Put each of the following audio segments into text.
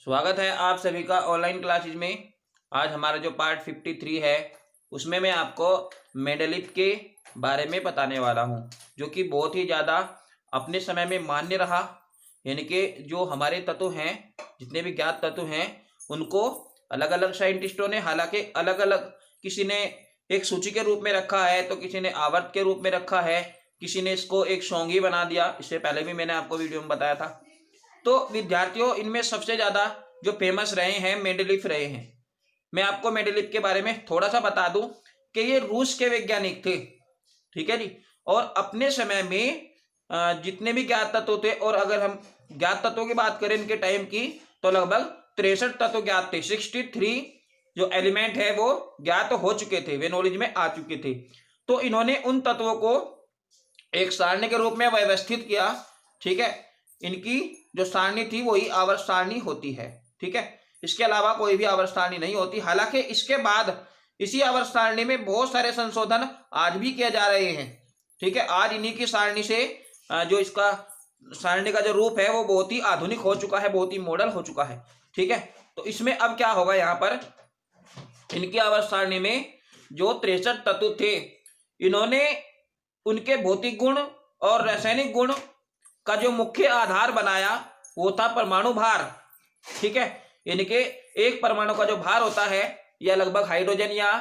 स्वागत है आप सभी का ऑनलाइन क्लासेज में। आज हमारा जो पार्ट 53 है उसमें मैं आपको मेंडेलीव के बारे में बताने वाला हूं, जो कि बहुत ही ज़्यादा अपने समय में मान्य रहा। यानी कि जो हमारे तत्व हैं, जितने भी ज्ञात तत्व हैं, उनको अलग अलग साइंटिस्टों ने हालांकि अलग अलग, किसी ने एक सूची के रूप में रखा है तो किसी ने आवर्त के रूप में रखा है, किसी ने इसको एक सॉन्ग ही बना दिया। इससे पहले भी मैंने आपको वीडियो में बताया था। तो विद्यार्थियों, इनमें सबसे ज्यादा जो फेमस रहे हैं मेंडेलीव रहे हैं। मैं आपको मेंडेलीव के बारे में थोड़ा सा बता दूं कि ये रूस के वैज्ञानिक थे, ठीक है जी। और अपने समय में जितने भी ज्ञात तत्व थे, और अगर हम ज्ञात तत्वों की बात करें इनके टाइम की, तो लगभग 63 तत्व ज्ञात थे। 63 जो एलिमेंट है वो ज्ञात हो चुके थे, वे नॉलेज में आ चुके थे। तो इन्होंने उन तत्वों को एक सारणी के रूप में व्यवस्थित किया, ठीक है। इनकी जो सारणी थी वही आवर्त सारणी होती है, ठीक है। इसके अलावा कोई भी आवर्त सारणी नहीं होती। हालांकि इसके बाद इसी आवर्त सारणी में बहुत सारे संशोधन आज भी किए जा रहे हैं, ठीक है। आज इन्हीं की सारणी से जो इसका सारणी का जो रूप है वो बहुत ही आधुनिक हो चुका है, बहुत ही मॉडल हो चुका है, ठीक है। तो इसमें अब क्या होगा, यहाँ पर इनकी आवर्त सारणी में जो 63 तत्व थे, इन्होंने उनके भौतिक गुण और रासायनिक गुण का जो मुख्य आधार बनाया वो था परमाणु भार, ठीक है। यानी कि एक परमाणु का जो भार होता है, या लगभग हाइड्रोजन या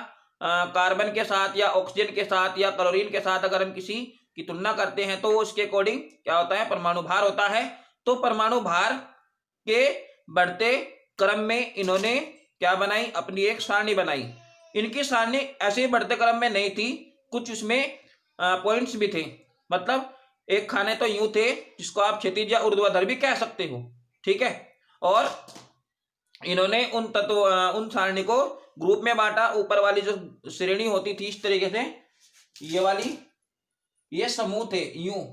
कार्बन के साथ या ऑक्सीजन के साथ या क्लोरीन के साथ अगर हम किसी की तुलना करते हैं तो वो उसके अकॉर्डिंग क्या होता है, परमाणु भार होता है। तो परमाणु भार के बढ़ते क्रम में इन्होंने क्या बनाई, अपनी एक सारणी बनाई। इनकी सारणी ऐसे ही बढ़ते क्रम में नहीं थी, कुछ उसमें पॉइंट्स भी थे। मतलब एक खाने तो यूं थे जिसको आप क्षैतिज या ऊर्ध्वाधर भी कह सकते हो, ठीक है। और इन्होंने उन तत्व उन सारणी को ग्रुप में बांटा। ऊपर वाली जो श्रेणी होती थी इस तरीके से, ये वाली, ये समूह थे यूं,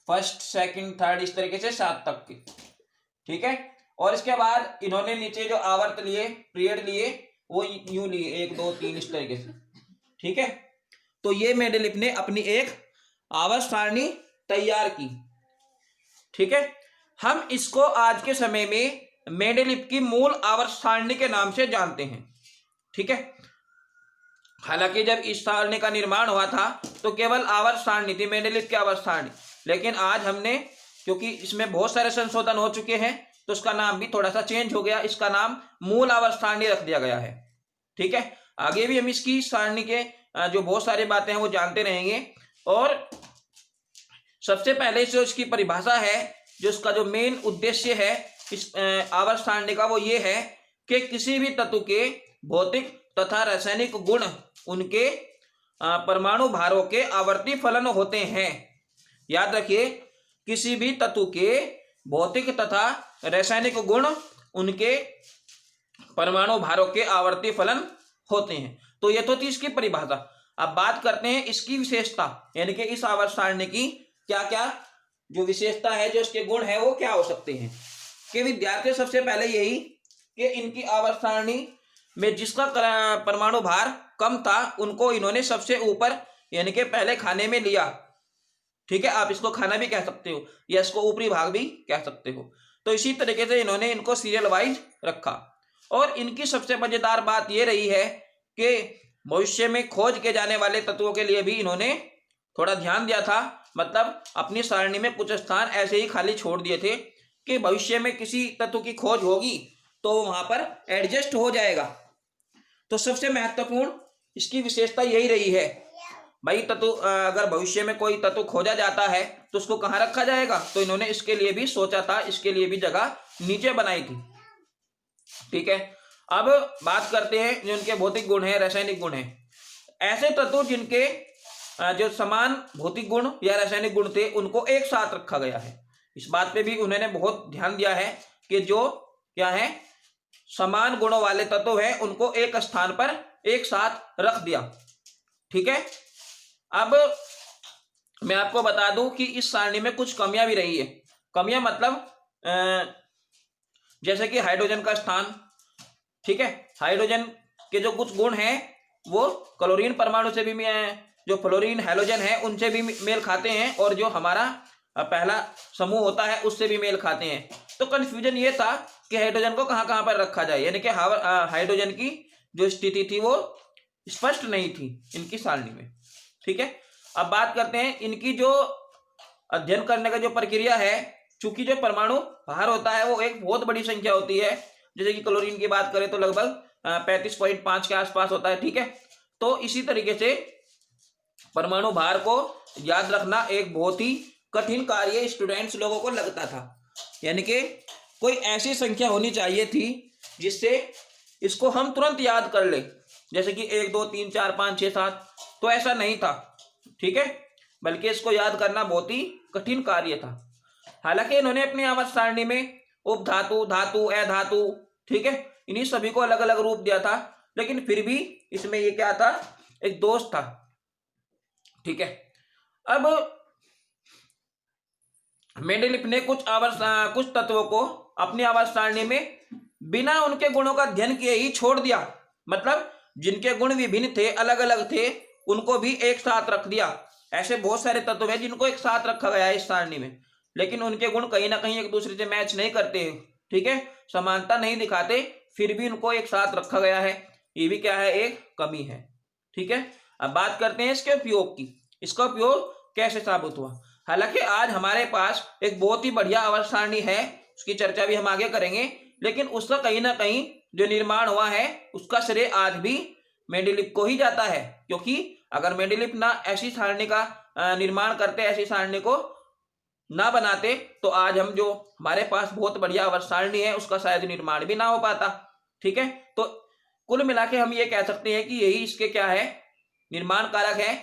फर्स्ट सेकंड थर्ड, इस तरीके से 7 तक के, ठीक है। और इसके बाद इन्होंने नीचे जो आवर्त लिए, पीरियड लिए, वो यूं लिए 1 2 3 इस तरीके से, ठीक है। तो ये मेंडेलीव ने अपनी एक आवर्त सारणी तैयार की, ठीक है। हम इसको आज के समय में मेंडेलीव की मूल आवर्त सारणी के नाम से जानते हैं, ठीक है। हालांकि जब इस सारणी का निर्माण हुआ था तो केवल आवर्त सारणी थी, मेंडेलीव की आवर्त सारणी। लेकिन आज हमने, क्योंकि इसमें बहुत सारे संशोधन हो चुके हैं, तो इसका नाम भी थोड़ा सा चेंज हो गया। इसका नाम मूल आवर्त सारणी रख दिया गया है, ठीक है। आगे भी हम इसकी सारणी के जो बहुत सारी बातें हैं वो जानते रहेंगे। और सबसे पहले जो इसकी परिभाषा है, जो इसका जो मेन उद्देश्य है इस आवर्त सारणी का, वो ये है कि किसी भी तत्व के भौतिक तथा रासायनिक गुण उनके परमाणु भारों के आवर्ती फलन होते हैं। याद रखिए, किसी भी तत्व के भौतिक तथा रासायनिक गुण उनके परमाणु भारों के आवर्ती फलन होते हैं। तो ये तो थी इसकी परिभाषा। अब बात करते हैं इसकी विशेषता, यानी कि इस आवर्त सारणी की क्या क्या जो विशेषता है, जो इसके गुण है वो क्या हो सकते हैं। कि विद्यार्थी, सबसे पहले यही कि इनकी आवर्त सारणी में जिसका परमाणु भार कम था उनको इन्होंने सबसे ऊपर, यानी कि पहले खाने में लिया, ठीक है। आप इसको खाना भी कह सकते हो या इसको ऊपरी भाग भी कह सकते हो। तो इसी तरीके से इन्होंने इनको सीरियल वाइज रखा। और इनकी सबसे मजेदार बात यह रही है कि भविष्य में खोज के जाने वाले तत्वों के लिए भी इन्होंने थोड़ा ध्यान दिया था। मतलब अपनी सारणी में कुछ स्थान ऐसे ही खाली छोड़ दिए थे कि भविष्य में किसी तत्व की खोज होगी तो वहां पर एडजस्ट हो जाएगा। तो सबसे महत्वपूर्ण इसकी विशेषता यही रही है, भाई तत्व अगर भविष्य में कोई तत्व खोजा जाता है तो उसको कहाँ रखा जाएगा। तो इन्होंने इसके लिए भी सोचा था, इसके लिए भी जगह नीचे बनाई थी, ठीक है। अब बात करते हैं जो उनके भौतिक गुण है, रासायनिक गुण है। ऐसे तत्व जिनके जो समान भौतिक गुण या रासायनिक गुण थे उनको एक साथ रखा गया है। इस बात पे भी उन्होंने बहुत ध्यान दिया है कि जो क्या है, समान गुणों वाले तत्व हैं उनको एक स्थान पर एक साथ रख दिया, ठीक है। अब मैं आपको बता दूं कि इस सारणी में कुछ कमियां भी रही है। कमियां मतलब जैसे कि हाइड्रोजन का स्थान, ठीक है। हाइड्रोजन के जो कुछ गुण हैं वो क्लोरीन परमाणु से भी, जो फ्लोरीन हैलोजन है उनसे भी मेल खाते हैं, और जो हमारा पहला समूह होता है उससे भी मेल खाते हैं। तो कंफ्यूजन ये था कि हाइड्रोजन को कहाँ कहाँ पर रखा जाए, यानी कि हाइड्रोजन की जो स्थिति थी वो स्पष्ट नहीं थी इनकी सारणी में। ठीक है, अब बात करते हैं इनकी जो अध्ययन करने का जो प्रक्रिया है। चूंकि जो परमाणु भार होता है वो एक बहुत बड़ी संख्या होती है, जैसे कि क्लोरीन की बात करें तो लगभग 35.5 के आसपास होता है। ठीक है, तो इसी तरीके से परमाणु भार को याद रखना एक बहुत ही कठिन कार्य स्टूडेंट्स लोगों को लगता था, यानी कि कोई ऐसी संख्या होनी चाहिए थी जिससे इसको हम तुरंत याद कर ले, जैसे कि 1 2 3 4 5 6 7, तो ऐसा नहीं था। ठीक है, बल्कि इसको याद करना बहुत ही कठिन कार्य था। हालांकि इन्होंने अपनी आवर्त सारणी में उपधातु, धातु, अधातु, ठीक है, इन्हीं सभी को अलग अलग रूप दिया था, लेकिन फिर भी इसमें ये क्या था, एक दोष था। ठीक है, अब मेंडेलिफ ने कुछ तत्वों को अपनी आवर्त सारणी में बिना उनके गुणों का अध्ययन किए ही छोड़ दिया। मतलब जिनके गुण विभिन्न थे, अलग अलग थे, उनको भी एक साथ रख दिया। ऐसे बहुत सारे तत्व हैं जिनको एक साथ रखा गया है इस सारणी में, लेकिन उनके गुण कहीं ना कहीं एक दूसरे से मैच नहीं करते हैं। ठीक है, समानता नहीं दिखाते, फिर भी उनको एक साथ रखा गया है। ये भी क्या है, एक कमी है। ठीक है, अब बात करते हैं इसके उपयोग की। इसका उपयोग कैसे साबित हुआ। हालांकि आज हमारे पास एक बहुत ही बढ़िया आवर्त सारणी है, उसकी चर्चा भी हम आगे करेंगे, लेकिन उसका कहीं ना कहीं जो निर्माण हुआ है उसका श्रेय आज भी मेंडेलिफ को ही जाता है। क्योंकि अगर मेंडेलिफ ना ऐसी सारणी का निर्माण करते, ऐसी सारणी को ना बनाते, तो आज हम जो हमारे पास बहुत बढ़िया आवर्त सारणी है उसका शायद निर्माण भी ना हो पाता। ठीक है, तो कुल मिला के हम ये कह सकते हैं कि यही इसके क्या है, निर्माण कारक है।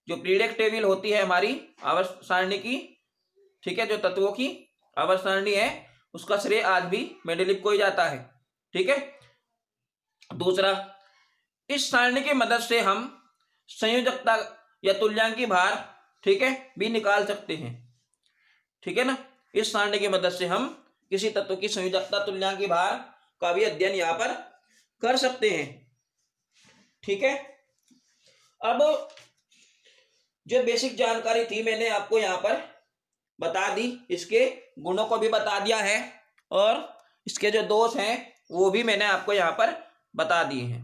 जो पीरियडिक टेबल होती है हमारी आवर्त सारणी की, ठीक है, जो तत्वों की आवर्त सारणी है, उसका श्रेय आज भी मेंडेलिफ को ही जाता है। ठीक है, दूसरा, इस सारणी की मदद से हम संयोजकता या तुल्यांकी भार, ठीक है, भी निकाल सकते हैं। ठीक है ना, इस सारणी की मदद से हम किसी तत्व की संयोजकता, तुल्यांकी भार का भी अध्ययन यहां पर कर सकते हैं। ठीक है, अब जो बेसिक जानकारी थी मैंने आपको यहां पर बता दी, इसके गुणों को भी बता दिया है और इसके जो दोष हैं वो भी मैंने आपको यहां पर बता दिए हैं।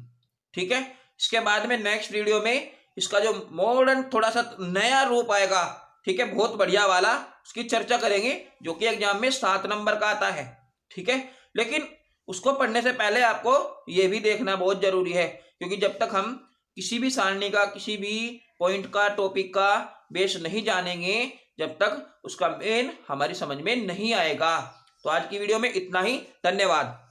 ठीक है, इसके बाद में नेक्स्ट वीडियो में इसका जो मॉडर्न थोड़ा सा नया रूप आएगा, ठीक है, बहुत बढ़िया वाला, उसकी चर्चा करेंगे, जो कि एग्जाम में 7 नंबर का आता है। ठीक है, लेकिन उसको पढ़ने से पहले आपको यह भी देखना बहुत जरूरी है, क्योंकि जब तक हम किसी भी सारणी का, किसी भी पॉइंट का, टॉपिक का बेस नहीं जानेंगे, जब तक उसका मेन हमारी समझ में नहीं आएगा। तो आज की वीडियो में इतना ही, धन्यवाद।